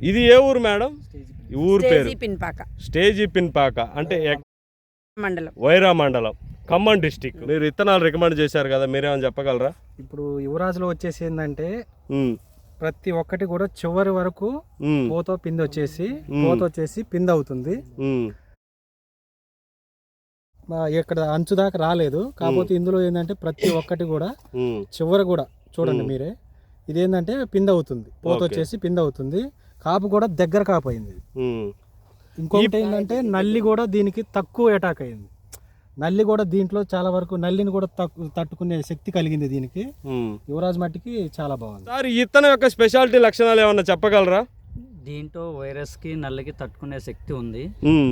ఇది ఏ ఊరు మేడం? ఈ ఊరు పేరు స్టేజీ పిన్పాక అంటే మండలం, వైరా మండలం, ఖమ్మం డిస్టిక్. మీరు విత్తనాలు రికమెండ్ చేశారు కదా, మీరేమైనా చెప్పగలరా? ఇప్పుడు యువరాజులో వచ్చేసి ఏంటంటే ప్రతి ఒక్కటి కూడా చివరి వరకు పోతో పిండి వచ్చేసి పిండి అవుతుంది. ఇక్కడ అంచు దాకా రాలేదు. కాకపోతే ఇందులో ఏంటంటే ప్రతి ఒక్కటి కూడా చివరి కూడా చూడండి మీరే, ఇదేంటంటే పిండి అవుతుంది, పోత వచ్చేసి పిండి అవుతుంది. కాపు కూడా దగ్గర కాపు అయింది. ఇంకొకటి ఏంటంటే నల్లి కూడా దీనికి తక్కువ అటాక్ అయింది. నల్లి కూడా దీంట్లో చాలా వరకు నల్లిని కూడా తట్టుకునే శక్తి కలిగింది దీనికి. యువరాజ్ మట్టికి చాలా బాగుంది. సార్, ఈ ఇత్తనం యొక్క స్పెషాలిటీ లక్షణాలు ఏమన్నా చెప్పగలరా? దీంట్లో వైరస్ కి నల్లికి తట్టుకునే శక్తి ఉంది.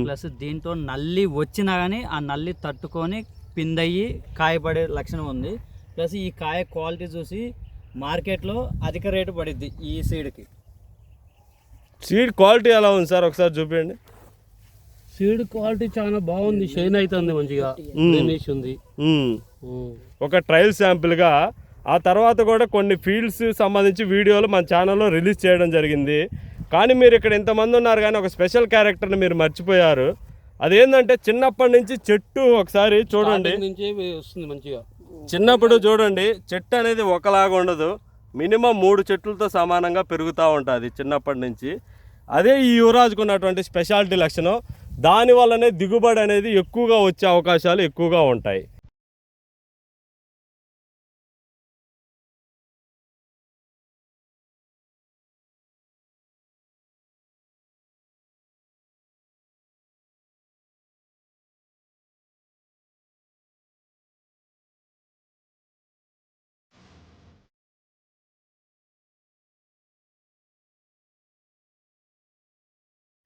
ప్లస్ దీంట్లో నల్లి వచ్చినా కానీ ఆ నల్లి తట్టుకొని పిందయ్యి కాయపడే లక్షణం ఉంది. ప్లస్ ఈ కాయ క్వాలిటీ చూసి మార్కెట్లో అధిక రేటు పడిద్ది. ఈ సీడ్కి సీడ్ క్వాలిటీ ఎలా ఉంది సార్, ఒకసారి చూపించండి. సీడ్ క్వాలిటీ చాలా బాగుంది, షైన్ అవుతుంది, మంచిగా ఉంది. ఒక ట్రయల్ శాంపిల్గా ఆ తర్వాత కూడా కొన్ని ఫీల్డ్స్ సంబంధించి వీడియోలు మన ఛానల్లో రిలీజ్ చేయడం జరిగింది. కానీ మీరు ఇక్కడ ఇంతమంది ఉన్నారు కానీ ఒక స్పెషల్ క్యారెక్టర్ని మీరు మర్చిపోయారు. అదేంటంటే చిన్నప్పటి నుంచి చెట్టు ఒకసారి చూడండి, మంచిగా చిన్నప్పుడు చూడండి, చెట్టు అనేది ఒకలాగా ఉండదు, మినిమం 3 చెట్లతో సమానంగా పెరుగుతూ ఉంటుంది చిన్నప్పటి నుంచి. అదే ఈ యువరాజుకు ఉన్నటువంటి స్పెషాలిటీ లక్షణం. దానివల్లనే దిగుబడి అనేది ఎక్కువగా వచ్చే అవకాశాలు ఎక్కువగా ఉంటాయి.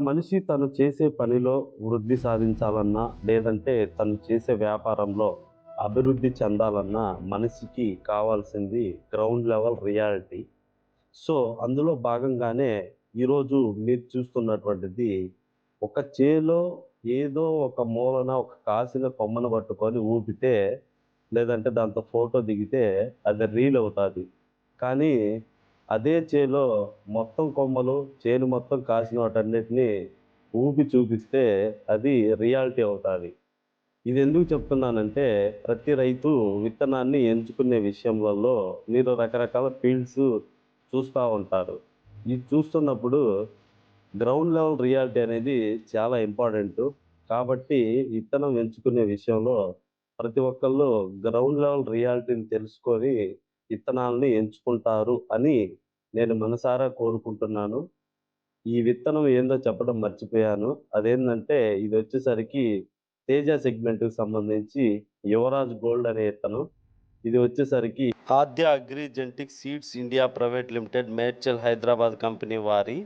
మనిషి తను చేసే పనిలో వృద్ధి సాధించాలన్నా, లేదంటే తను చేసే వ్యాపారంలో అభివృద్ధి చెందాలన్నా మనిషికి కావాల్సింది గ్రౌండ్ లెవెల్ రియాలిటీ. సో అందులో భాగంగానే ఈరోజు మీరు చూస్తున్నటువంటిది, ఒక చేలో ఏదో ఒక మూలన ఒక కాసిన కొమ్మను పట్టుకొని ఊపితే, లేదంటే దాంతో ఫోటో దిగితే అది రీల్ అవుతుంది. కానీ అదే చేలో మొత్తం కొమ్మలు, చేను మొత్తం కాసిన వాటన్నిటిని ఊపి చూపిస్తే అది రియాలిటీ అవుతుంది. ఇది ఎందుకు చెప్తున్నానంటే, ప్రతి రైతు విత్తనాన్ని ఎంచుకునే విషయంలో మీరు రకరకాల ఫీల్డ్స్ చూస్తూ ఉంటారు. ఇది చూస్తున్నప్పుడు గ్రౌండ్ లెవెల్ రియాలిటీ అనేది చాలా ఇంపార్టెంట్. కాబట్టి విత్తనం ఎంచుకునే విషయంలో ప్రతి ఒక్కళ్ళు గ్రౌండ్ లెవెల్ రియాలిటీని తెలుసుకొని విత్తనాలని ఎంచుకుంటారు అని నేను మనసారా కోరుకుంటున్నాను. ఈ విత్తనం ఏందో చెప్పడం మర్చిపోయాను. అదేంటంటే ఇది వచ్చేసరికి తేజ సెగ్మెంట్కి సంబంధించి యువరాజ్ గోల్డ్ అనే విత్తనం. ఇది వచ్చేసరికి Aadya agri genetic seeds India private limited, Medchal, Hyderabad company వారి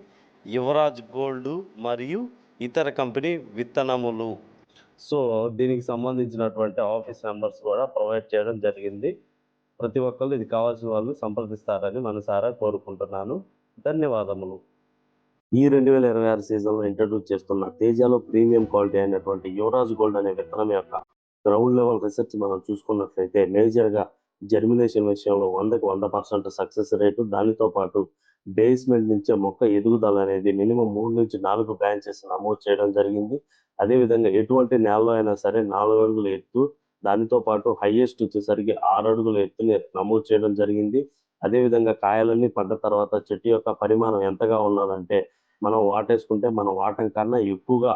యువరాజ్ గోల్డ్ మరియు ఇతర కంపెనీ విత్తనములు. సో దీనికి సంబంధించినటువంటి ఆఫీస్ నెంబర్స్ కూడా ప్రొవైడ్ చేయడం జరిగింది. ప్రతి ఒక్కళ్ళు ఇది కావాల్సిన వాళ్ళు సంప్రదిస్తారని మనసారా కోరుకుంటున్నాను. ధన్యవాదములు. ఈ 2026 సీజన్లో ఇంట్రడ్యూస్ చేస్తున్న తేజాలో ప్రీమియం క్వాలిటీ అయినటువంటి యువరాజ్ గోల్డ్ అనే విత్తనం యొక్క గ్రౌండ్ లెవెల్ రీసెర్చ్ మనం చూసుకున్నట్లయితే మేజర్గా జర్మినేషన్ విషయంలో 100కి 100% సక్సెస్ రేటు, దానితో పాటు బేస్మెంట్ నుంచే మొక్క ఎదుగుదల అనేది మినిమం 3 నుంచి 4 బ్రాంచెస్ నమోదు చేయడం జరిగింది. అదేవిధంగా ఎటువంటి నేలలో అయినా సరే 4 అడుగుల ఎత్తు, దానితో పాటు హైయెస్ట్ వచ్చేసరికి 6 అడుగుల ఎత్తుని నమోదు చేయడం జరిగింది. అదేవిధంగా కాయలన్నీ పడ్డ తర్వాత చెట్టు యొక్క పరిమాణం ఎంతగా ఉన్నదంటే, మనం వాటేసుకుంటే మనం వాటం కన్నా ఎక్కువగా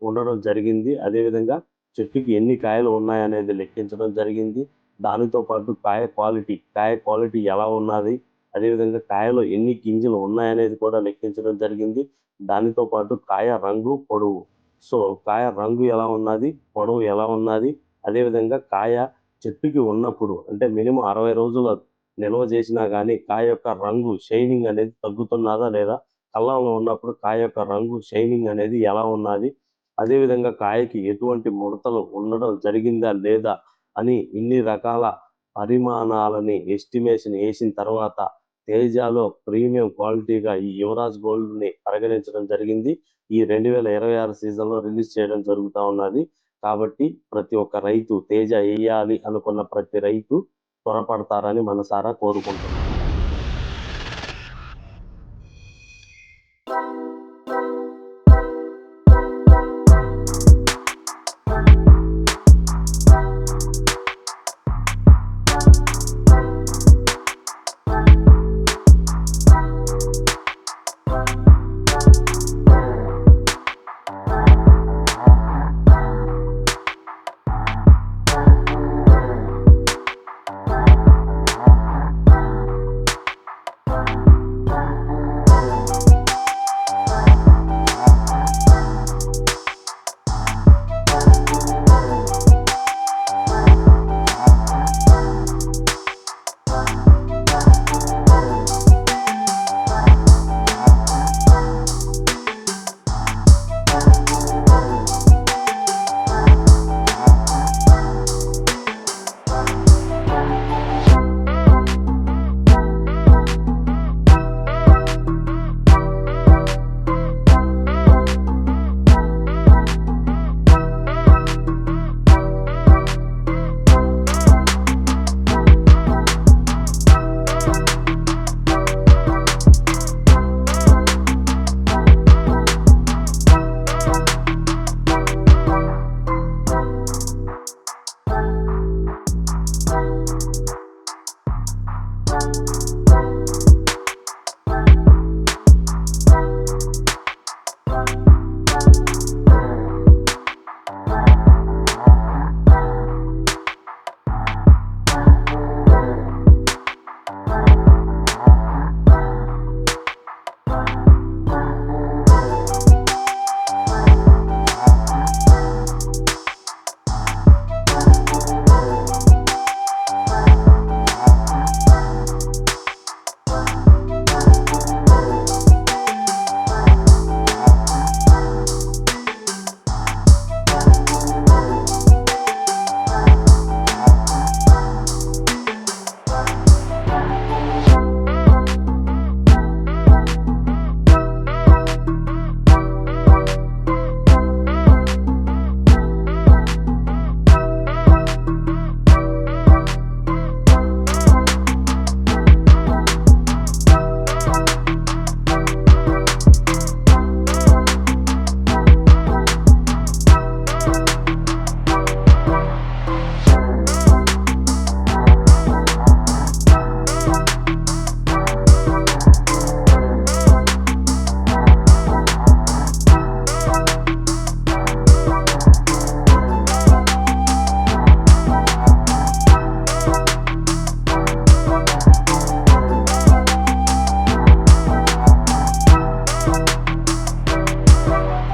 ఉండడం జరిగింది. అదేవిధంగా చెట్టుకి ఎన్ని కాయలు ఉన్నాయనేది లెక్కించడం జరిగింది. దానితో పాటు కాయ క్వాలిటీ ఎలా ఉన్నది, అదేవిధంగా కాయలో ఎన్ని గింజలు ఉన్నాయనేది కూడా లెక్కించడం జరిగింది. దానితో పాటు కాయ రంగు, పొడవు. సో కాయ రంగు ఎలా ఉన్నది, పొడవు ఎలా ఉన్నది, అదేవిధంగా కాయ చెట్టుకి ఉన్నప్పుడు అంటే మినిమం 60 రోజుల నిల్వ చేసినా కానీ కాయ యొక్క రంగు షైనింగ్ అనేది తగ్గుతున్నదా లేదా, కళ్ళంలో ఉన్నప్పుడు కాయ యొక్క రంగు షైనింగ్ అనేది ఎలా ఉన్నది, అదేవిధంగా కాయకి ఎటువంటి ముడతలు ఉండడం జరిగిందా లేదా అని ఇన్ని రకాల పరిమాణాలని ఎస్టిమేషన్ వేసిన తర్వాత తేజాలో ప్రీమియం క్వాలిటీగా ఈ యువరాజ్ గోల్డ్ని పరిగణించడం జరిగింది. ఈ 2026 సీజన్లో రిలీజ్ చేయడం జరుగుతూ ఉన్నది. కాబట్టి ప్రతి ఒక్క రైతు తేజ వేయాలి అనుకున్న ప్రతి రైతు త్వరపడతారని మనసారా కోరుకుంటున్నాను. Thank you.